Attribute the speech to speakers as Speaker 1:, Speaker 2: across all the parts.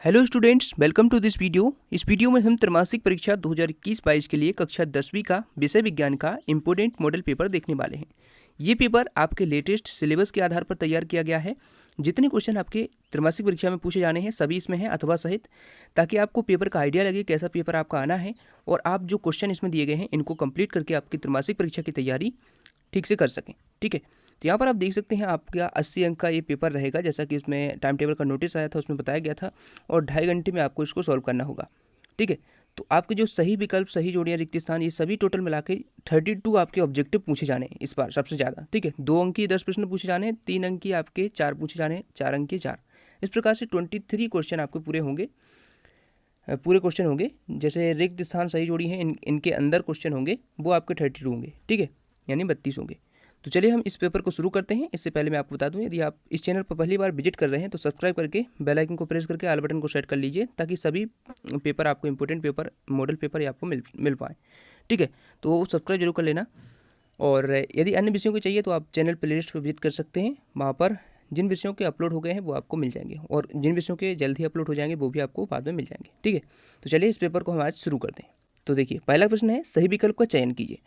Speaker 1: Hello students, welcome to this video. इस video में हम त्रैमासिक परीक्षा 2021-22 के लिए कक्षा 10वीं का विषय विज्ञान का इम्पोर्टेंट मॉडल पेपर देखने वाले हैं। ये पेपर आपके लेटेस्ट सिलेबस के आधार पर तैयार किया गया है। जितने क्वेश्चन आपके त्रैमासिक परीक्षा में पूछे जाने हैं सभी इसमें हैं अथवा सहित, ताकि आपको पेपर का आइडिया लगे कैसा पेपर आपका आना है और आप जो क्वेश्चन इसमें दिए गए हैं इनको कंप्लीट करके आपकी त्रैमासिक परीक्षा की तैयारी ठीक से कर सकें। ठीक है, तो यहाँ पर आप देख सकते हैं आपका 80 अंक का ये पेपर रहेगा, जैसा कि उसमें टाइम टेबल का नोटिस आया था, उसमें बताया गया था, और 2.5 घंटे में आपको इसको सॉल्व करना होगा। ठीक है, तो आपके जो सही विकल्प, सही जोड़ियाँ, रिक्त स्थान, ये सभी टोटल मिला के 32 आपके ऑब्जेक्टिव पूछे जाने हैं इस बार सबसे ज़्यादा। ठीक है, 2 अंक की 10 प्रश्न पूछे जाने हैं, 3 अंक की आपके 4 पूछे जाने हैं, 4 अंक के 4। इस प्रकार से 23 क्वेश्चन आपके पूरे क्वेश्चन होंगे। जैसे रिक्त स्थान, सही जोड़ी हैं, इनके अंदर क्वेश्चन होंगे, वो आपके 32 होंगे। ठीक है, यानी 32 होंगे। तो चलिए हम इस पेपर को शुरू करते हैं। इससे पहले मैं आपको बता दूं, यदि आप इस चैनल पर पहली बार विजिट कर रहे हैं तो सब्सक्राइब करके बेल आइकन को प्रेस करके ऑल बटन को सेट कर लीजिए, ताकि सभी पेपर आपको इंपॉर्टेंट पेपर, मॉडल पेपर आपको मिल पाए। ठीक है, तो सब्सक्राइब जरूर कर लेना। और यदि अन्य विषयों के चाहिए तो आप चैनल प्लेलिस्ट पर विजिट कर सकते हैं। वहाँ पर जिन विषयों के अपलोड हो गए हैं वो आपको मिल जाएंगे, और जिन विषयों के जल्द ही अपलोड हो जाएंगे वो भी आपको बाद में मिल जाएंगे। ठीक है, तो चलिए इस पेपर को हम आज शुरू करते हैं। तो देखिए, पहला प्रश्न है, सही विकल्प का चयन कीजिए।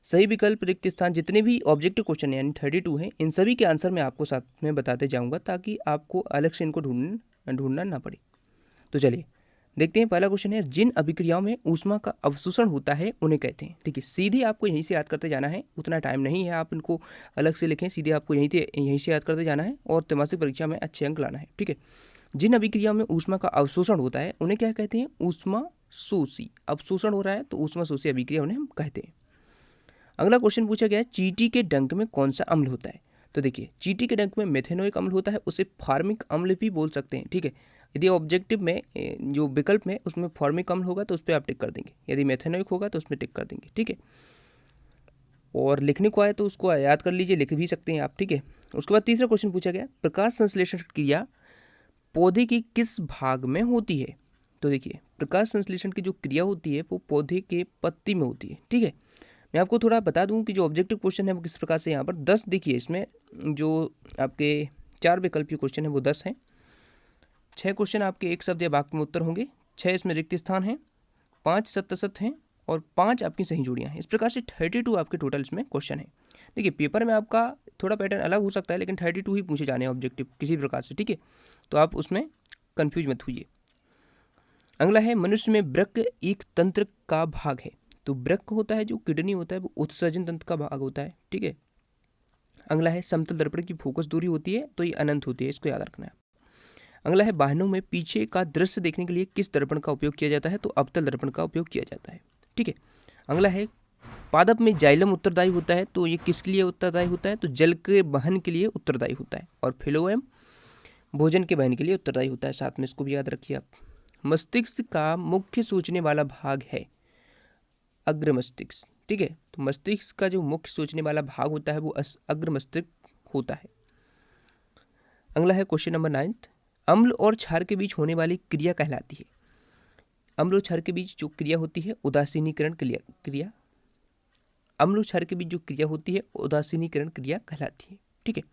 Speaker 1: सही विकल्प, रिक्त स्थान, जितने भी ऑब्जेक्टिव क्वेश्चन यानी 32 हैं, इन सभी के आंसर मैं आपको साथ में बताते जाऊंगा, ताकि आपको अलग से इनको ढूंढना ना पड़े। तो चलिए देखते हैं। पहला क्वेश्चन है, जिन अभिक्रियाओं में ऊष्मा का अवशोषण होता है उन्हें कहते हैं। ठीक है, सीधे आपको यहीं से याद करते जाना है, उतना टाइम नहीं है आप इनको अलग से लिखें, सीधे आपको यहीं से याद करते जाना है और त्रैमासिक परीक्षा में अच्छे अंक लाना है। ठीक है, जिन अभिक्रियाओं में ऊष्मा का अवशोषण होता है उन्हें क्या कहते हैं? ऊष्मा शोषी। अवशोषण हो रहा है तो ऊष्मा शोषी अभिक्रिया उन्हें हम कहते हैं। अगला क्वेश्चन पूछा गया है, चींटी के डंक में कौन सा अम्ल होता है? तो देखिए, चींटी के डंक में मेथेनोइक अम्ल होता है, उसे फार्मिक अम्ल भी बोल सकते हैं। ठीक है, यदि ऑब्जेक्टिव में जो विकल्प में उसमें फार्मिक अम्ल होगा तो उस पर आप टिक कर देंगे, यदि मेथेनोइक होगा तो उसमें टिक कर देंगे। ठीक है, और लिखने को आए तो उसको याद कर लीजिए, लिख भी सकते हैं आप। ठीक है, उसके बाद तीसरा क्वेश्चन पूछा गया, प्रकाश संश्लेषण क्रिया पौधे की किस भाग में होती है? तो देखिए, प्रकाश संश्लेषण की जो क्रिया होती है वो पौधे के पत्ती में होती है। ठीक है, मैं आपको थोड़ा बता दूं कि जो ऑब्जेक्टिव क्वेश्चन है वो किस प्रकार से यहाँ पर 10, देखिए इसमें जो आपके 4 विकल्पीय क्वेश्चन है वो 10 हैं। 6 क्वेश्चन आपके एक शब्द या वाक्य में उत्तर होंगे, 6 इसमें रिक्त स्थान हैं, 5 सत्य हैं और 5 आपकी सही जोड़ियाँ हैं। इस प्रकार से 32 आपके टोटल इसमें क्वेश्चन है। देखिए, पेपर में आपका थोड़ा पैटर्न अलग हो सकता है, लेकिन 32 ही पूछे जाने हैं ऑब्जेक्टिव किसी प्रकार से। ठीक है, तो आप उसमें कन्फ्यूज मत होइए। अगला है, मनुष्य में वृक्क एक तंत्र का भाग है। तो वृक्क होता है जो किडनी होता है वो उत्सर्जन तंत्र का भाग होता है। ठीक है, अगला है, समतल दर्पण की फोकस दूरी होती है तो ये अनंत होती है, इसको याद रखना है। अगला है, वाहनों में पीछे का दृश्य देखने के लिए किस दर्पण का उपयोग किया जाता है? तो अवतल दर्पण का उपयोग किया जाता है। ठीक है, अगला है, पादप में जाइलम उत्तरदायी होता है, तो ये किसके लिए उत्तरदायी होता है? तो जल के वहन के लिए उत्तरदायी होता है, और फिलोएम भोजन के वहन के लिए उत्तरदायी होता है। साथ में इसको भी याद रखिए आप। मस्तिष्क का मुख्य सोचने वाला भाग है अग्र मस्तिष्क। ठीक है, तो मस्तिष्क का जो मुख्य सोचने वाला भाग होता है वो अग्र मस्तिष्क होता है। अगला है क्वेश्चन नंबर 9, अम्ल और क्षार के बीच होने वाली क्रिया कहलाती है। अम्ल और क्षार के बीच जो क्रिया होती है उदासीनीकरण क्रिया। अम्ल और क्षार के बीच जो क्रिया होती है उदासीनीकरण क्रिया कहलाती है। ठीक है,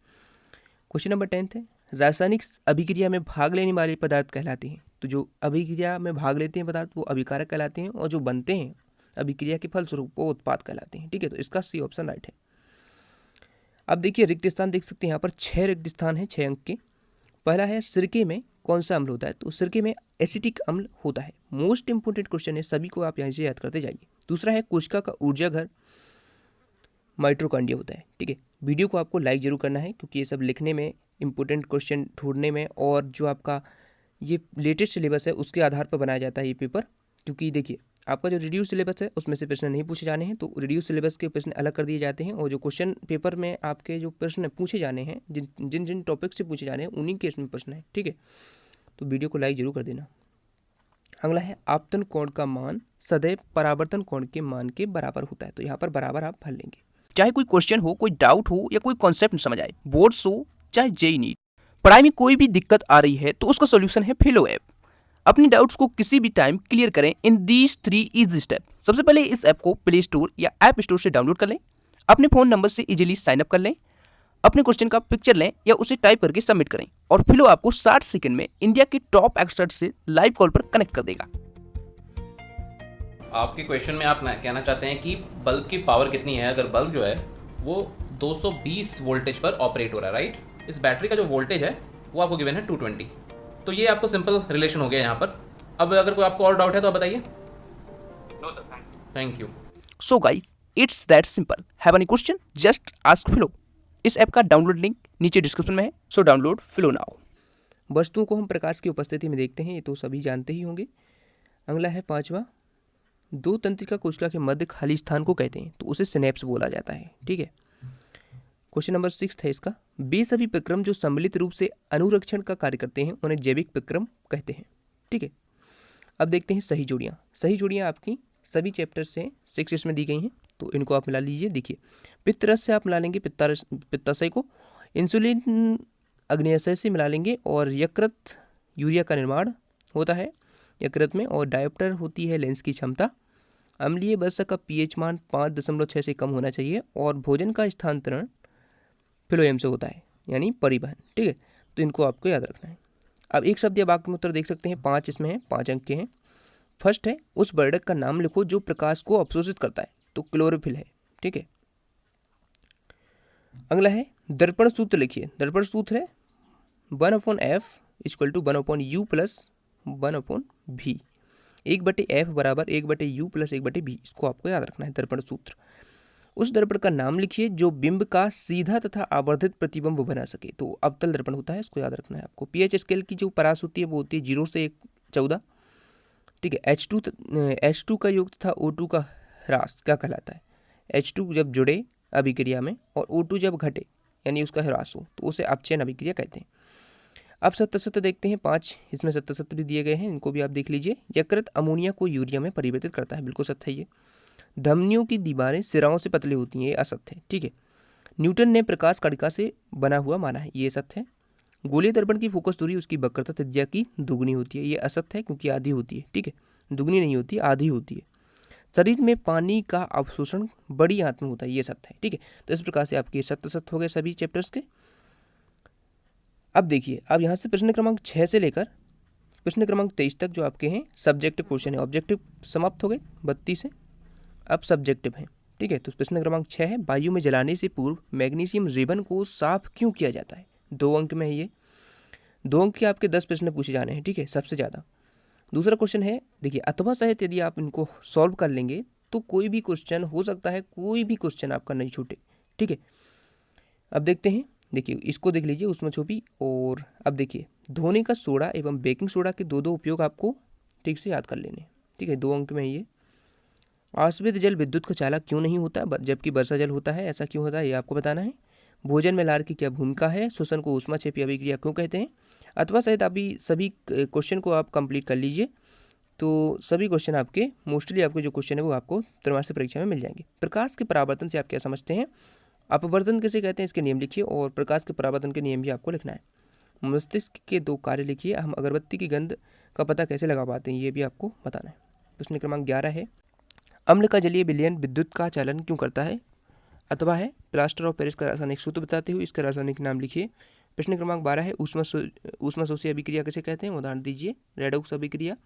Speaker 1: क्वेश्चन नंबर 10 है, रासायनिक अभिक्रिया में भाग लेने वाले पदार्थ कहलाते हैं। तो जो अभिक्रिया में भाग लेते हैं पदार्थ वो अभिकारक कहलाते हैं, और जो बनते हैं अभिक्रिया के फलस्वरूप वो उत्पाद कहलाते हैं। ठीक है, तो इसका सी ऑप्शन राइट है। अब देखिए, रिक्त स्थान देख सकते हैं यहाँ पर 6 रिक्त स्थान है 6 अंक के। पहला है, सिरके में कौन सा अम्ल होता है? तो सिरके में एसिटिक अम्ल होता है। मोस्ट इंपोर्टेंट क्वेश्चन है, सभी को आप यहाँ से याद करते जाइए। दूसरा है, कोशिका का ऊर्जा घर माइटोकॉन्ड्रिया होता है। ठीक है, वीडियो को आपको लाइक जरूर करना है, क्योंकि ये सब लिखने में, इंपॉर्टेंट क्वेश्चन ढूंढने में, और जो आपका ये लेटेस्ट सिलेबस है उसके आधार पर बनाया जाता है ये पेपर। क्योंकि देखिए, आपका जो रिड्यूस सिलेबस है उसमें से प्रश्न नहीं पूछे जाने हैं, तो रिड्यूस सिलेबस के प्रश्न अलग कर दिए जाते हैं, और जो क्वेश्चन पेपर में आपके जो प्रश्न पूछे जाने हैं, जिन जिन टॉपिक से पूछे जाने हैं उन्हीं के इसमें प्रश्न है। ठीक है, तो वीडियो को लाइक जरूर कर देना। अगला है, आपतन कोण का मान सदैव परावर्तन कोण के मान के बराबर होता है। तो यहाँ पर बराबर आप भर लेंगे, चाहे कोई क्वेश्चन हो, कोई डाउट हो या कोई कॉन्सेप्ट समझ आए, बोर्ड्स हो चाहे जेई नीट, पढ़ाई में कोई भी दिक्कत आ रही है तो उसका सोल्यूशन है फिलो ऐप। अपनी डाउट्स को किसी भी टाइम क्लियर करें इन दीज 3 इजी स्टेप। सबसे पहले इस ऐप को प्ले स्टोर या ऐप स्टोर से डाउनलोड कर लें, अपने फ़ोन नंबर से इजीली साइन अप कर लें, अपने क्वेश्चन का पिक्चर लें या उसे टाइप करके सबमिट करें और फिलो आपको 60 सेकंड में इंडिया के टॉप एक्सपर्ट से लाइव कॉल पर कनेक्ट कर देगा।
Speaker 2: आपके क्वेश्चन में आप कहना चाहते हैं कि बल्ब की पावर कितनी है। अगर बल्ब जो है वो 220 वोल्टेज पर ऑपरेट हो रहा है, राइट। इस बैटरी का जो वोल्टेज है वो आपको गिवन है 220। तो ये आपको सिंपल रिलेशन हो गया यहाँ पर। अब अगर कोई आपको और डाउट है तो आप बताइए।
Speaker 3: No sir,
Speaker 2: thank you.
Speaker 1: So guys, it's that simple. Have any question, just ask Filo. इस ऐप का डाउनलोड लिंक नीचे डिस्क्रिप्शन में है, सो डाउनलोड फिलो नाउ। वस्तुओं को हम प्रकाश की उपस्थिति में देखते हैं, ये तो सभी जानते ही होंगे। अगला है पांचवा, दो तंत्रिका कोशिका के मध्य खाली स्थान को कहते हैं तो उसे सिनेप्स बोला जाता है, ठीक है। क्वेश्चन नंबर 6 है इसका, वे सभी प्रक्रम जो सम्मिलित रूप से अनुरक्षण का कार्य करते हैं उन्हें जैविक प्रक्रम कहते हैं, ठीक है। अब देखते हैं सही जोड़ियाँ। सही जोड़ियाँ आपकी सभी चैप्टर से 6 में दी गई हैं, तो इनको आप मिला लीजिए। देखिए, पित्तरस से आप मिला लेंगे पित्ताशय को, इंसुलिन अग्न्याशय से मिला लेंगे, और यकृत यूरिया का निर्माण होता है यकृत में, और डायोप्टर होती है लेंस की क्षमता। अम्लीय वर्षक का पीएच मान 5.6 से कम होना चाहिए, और भोजन का स्थानांतरण फ्लोएम से होता है, यानी परिवहन, ठीक है। तो इनको आपको याद रखना है। अब एक शब्द या वाक्य में उत्तर देख सकते हैं, 5 इसमें है, 5 अंक के हैं। फर्स्ट है, उस वर्णक का नाम लिखो जो प्रकाश को अवशोषित करता है, तो क्लोरोफिल है, ठीक है। अगला है, दर्पण सूत्र लिखिए। दर्पण सूत्र है 1/f = 1/u + 1/v। 1/f बराबर 1/u + 1/v। इसको आपको याद रखना है, दर्पण सूत्र। उस दर्पण का नाम लिखिए जो बिंब का सीधा तथा आवर्धित प्रतिबिंब बना सके, तो अवतल दर्पण होता है, इसको याद रखना है आपको। पीएच स्केल की जो परास होती है वो होती है 0 से 14, ठीक है। H2 का योग तथा O2 का ह्रास क्या कहलाता है। H2 जब जुड़े अभिक्रिया में और O2 जब घटे यानी उसका ह्रास हो तो उसे अपचयन अभिक्रिया कहते हैं। अब सत्य देखते हैं, 5 इसमें सत्य भी दिए गए हैं, इनको भी आप देख लीजिए। यकृत अमोनिया को यूरिया में परिवर्तित करता है, बिल्कुल सत्य है ये। धमनियों की दीवारें सिराओं से पतली होती हैं, ये असत्य है, ठीक है। न्यूटन ने प्रकाश कणिका से बना हुआ माना है, ये सत्य है। गोलीय दर्पण की फोकस दूरी उसकी वक्रता त्रिज्या की दुगनी होती है, ये असत्य है क्योंकि आधी होती है, ठीक है। दुगनी नहीं होती, आधी होती है। शरीर में पानी का अवशोषण बड़ी आंत में होता है, ये सत्य है, ठीक है। तो इस प्रकार से आपके सत्य हो गए सभी चैप्टर्स के। अब देखिए, अब यहाँ से प्रश्न क्रमांक 6 से लेकर प्रश्न क्रमांक 23 तक जो आपके हैं सब्जेक्टिव क्वेश्चन है। ऑब्जेक्टिव समाप्त हो गए 32 से, अब सब्जेक्टिव है, ठीक है। तो प्रश्न क्रमांक 6 है, वायु में जलाने से पूर्व मैग्नीशियम रिबन को साफ क्यों किया जाता है। 2 अंक में है ये। 2 अंक के आपके 10 प्रश्न पूछे जाने हैं, ठीक है, सबसे ज़्यादा। दूसरा क्वेश्चन है, देखिए, अथवा सहित यदि आप इनको सॉल्व कर लेंगे तो कोई भी क्वेश्चन हो सकता है, कोई भी क्वेश्चन आपका नहीं छूटे, ठीक है। अब देखते हैं, देखिए इसको देख लीजिए, उसमें छुपी। और अब देखिए, धोने का सोडा एवं बेकिंग सोडा के दो उपयोग आपको ठीक से याद कर लेने, ठीक है। 2 अंक में ये। आश्रित जल विद्युत का चालक क्यों नहीं होता जबकि वर्षा जल होता है, ऐसा क्यों होता है ये आपको बताना है। भोजन में लार की क्या भूमिका है, श्वसन को ऊष्माक्षेपी अभिक्रिया क्यों कहते हैं। अथवा सहित अभी सभी क्वेश्चन को आप कंप्लीट कर लीजिए, तो सभी क्वेश्चन आपके मोस्टली आपके जो क्वेश्चन है वो आपको त्रैमासिक परीक्षा में मिल जाएंगे। प्रकाश के परावर्तन से आप क्या समझते हैं, अपवर्तन किसे कहते हैं, इसके नियम लिखिए, और प्रकाश के परावर्तन के नियम भी आपको लिखना है। मस्तिष्क के 2 कार्य लिखिए, हम अगरबत्ती की गंध का पता कैसे लगा पाते हैं ये भी आपको बताना है। प्रश्न क्रमांक 11 है, अम्ल का जलीय विलयन विद्युत का चालन क्यों करता है। अथवा है, प्लास्टर ऑफ पेरिस का रासायनिक सूत्र बताते हुए इसका रासायनिक नाम लिखिए। प्रश्न क्रमांक 12 है, ऊष्मा शोषी अभिक्रिया किसे कहते हैं, उदाहरण दीजिए, रेडॉक्स अभिक्रिया।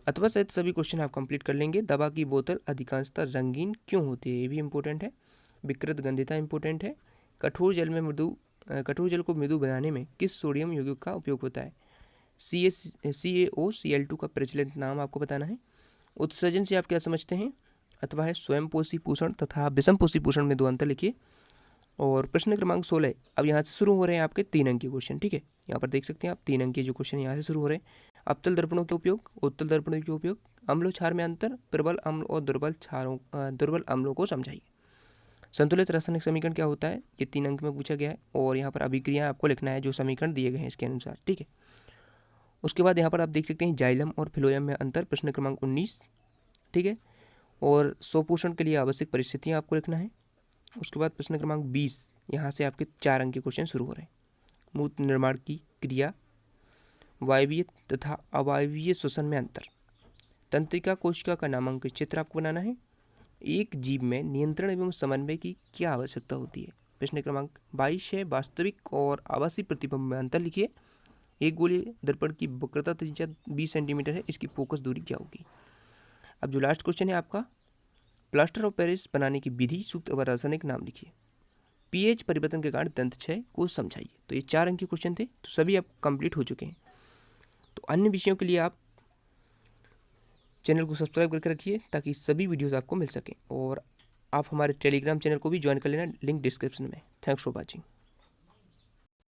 Speaker 1: अथवा सहित सभी क्वेश्चन आप कंप्लीट कर लेंगे। दवा की बोतल अधिकांशतः रंगीन क्यों होती है, ये भी इंपॉर्टेंट है। विकृत गंधिता इंपॉर्टेंट है। कठोर जल को मृदु बनाने में किस सोडियम यौगिक का उपयोग होता है। CaOCl2 का प्रचलित नाम आपको बताना है। उत्सर्जन से आप क्या समझते हैं। अथवा है, स्वयंपोषी पोषण तथा विषमपोषी पोषण में 2 अंतर लिखिए। और प्रश्न क्रमांक 16, अब यहाँ से शुरू हो रहे हैं आपके 3 अंकीय क्वेश्चन, ठीक है। यहाँ पर देख सकते हैं आप 3 अंकीय जो क्वेश्चन यहाँ से शुरू हो रहे हैं। अवतल दर्पणों के उपयोग, उत्तल दर्पणों के उपयोग, अम्ल क्षार में अंतर, प्रबल अम्ल और दुर्बल अम्लों को समझाइए। संतुलित रासायनिक समीकरण क्या होता है, ये 3 अंक में पूछा गया है। और यहाँ पर अभिक्रिया आपको लिखना है जो समीकरण दिए गए हैं इसके अनुसार, ठीक है। उसके बाद यहाँ पर आप देख सकते हैं जाइलम और फिलोयम में अंतर, प्रश्न क्रमांक 19, ठीक है। और स्वपोषण के लिए आवश्यक परिस्थितियाँ आपको लिखना है। उसके बाद प्रश्न क्रमांक 20, यहाँ से आपके 4 अंक के क्वेश्चन शुरू हो रहे हैं। मूत्र निर्माण की क्रिया, वायवीय तथा अवायवीय श्वसन में अंतर, तंत्रिका कोशिका का नामांकित चित्र आपको बनाना है। एक जीव में नियंत्रण एवं समन्वय की क्या आवश्यकता होती है। प्रश्न क्रमांक 22 है, वास्तविक और आभासी प्रतिबिंब में अंतर लिखिए। एक गोलीय दर्पण की वक्रता त्रिज्या 20 सेंटीमीटर है, इसकी फोकस दूरी क्या होगी। अब जो लास्ट क्वेश्चन है आपका, प्लास्टर ऑफ पेरिस बनाने की विधि, सूत्र और रासायनिक नाम लिखिए। पीएच परिवर्तन के कारण दंत क्षय को समझाइए। तो ये 4 अंक के क्वेश्चन थे, तो सभी अब कंप्लीट हो चुके हैं। तो अन्य विषयों के लिए आप चैनल को सब्सक्राइब करके रखिए ताकि सभी वीडियोस आपको मिल सकें, और आप हमारे टेलीग्राम चैनल को भी ज्वाइन कर लेना, लिंक डिस्क्रिप्शन में। Thanks for watching.